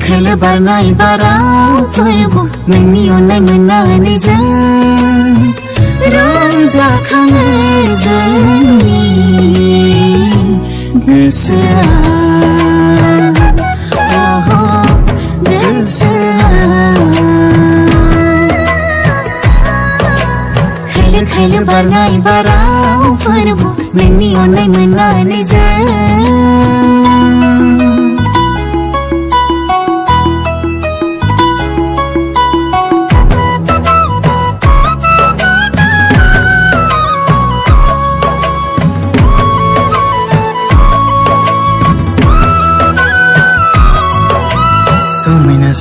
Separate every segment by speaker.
Speaker 1: खोलो बारनाय बाराव फोरबो नोंनि अननाय मोननानै जों रंजाखाङो जोंनि गोसोआ खोलो बारनाय बाराव फोरबो नोंनि अननाय मोननानै जों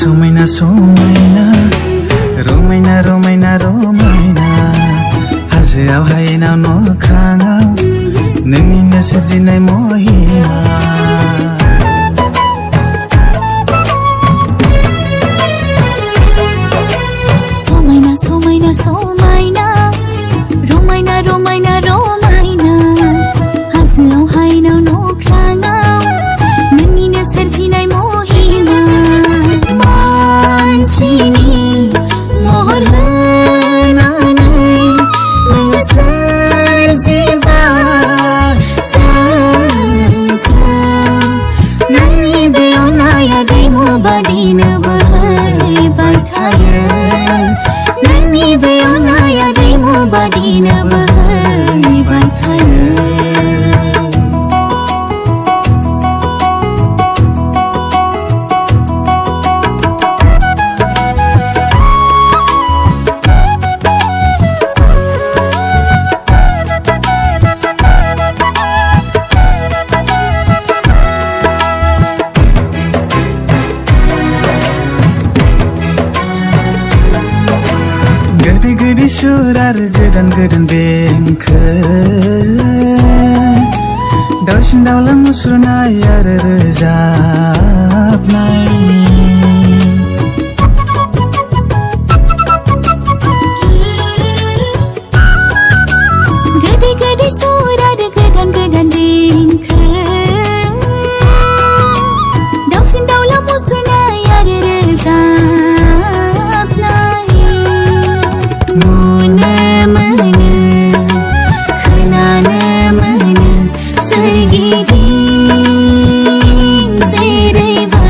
Speaker 2: समायना समायना रमायना रमायना रमायना हाजोआव हायेनाव न'खाङाव नोंनिनो सोरजिनाय महिमा
Speaker 1: समायना समायना समायना रमायना रमायना रमायना हाजोआव हायेनाव न'खाङाव नोंनिनो सोरजिनाय महिमा मानसिनि महर होनानै नोङो सोरजिबाय जोंखौ नोंनि बे अननाया दैमु बादिनो बोहैबाय थायो नोंनि बे अननाया दैमु बादिनो बोहैबाय थायो
Speaker 2: गोदै सुर आरो गोदान गोदान देंखो दाउसिन दाउला मुसुरनाय आरो रोजाबनाय
Speaker 1: गोदै गोदै सुर आरो गोदान गोदान देंखो दाउसिन दाउला मुसुरनाय आरो रोजाबनाय नुनो मोनो खोनानो मोनो सोरगिदिं जेरैबो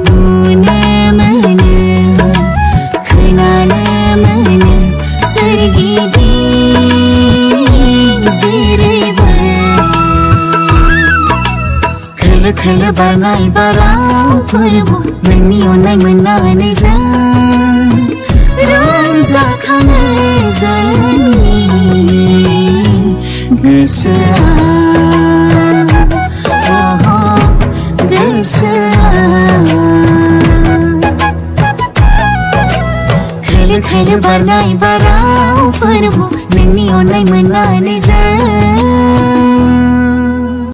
Speaker 1: नुनो मोनो खोनानो मोनो सोरगिदिं जेरैबो खोलो खोलो बारनाय बाराव फोरबो नोंनि अननाय मोननानै जों रंजाखाङो जोंनि गोसोआ गोसोआ खोलो खोलो बारनाय बाराव फोरबो नोंनि अननाय मोननानै जों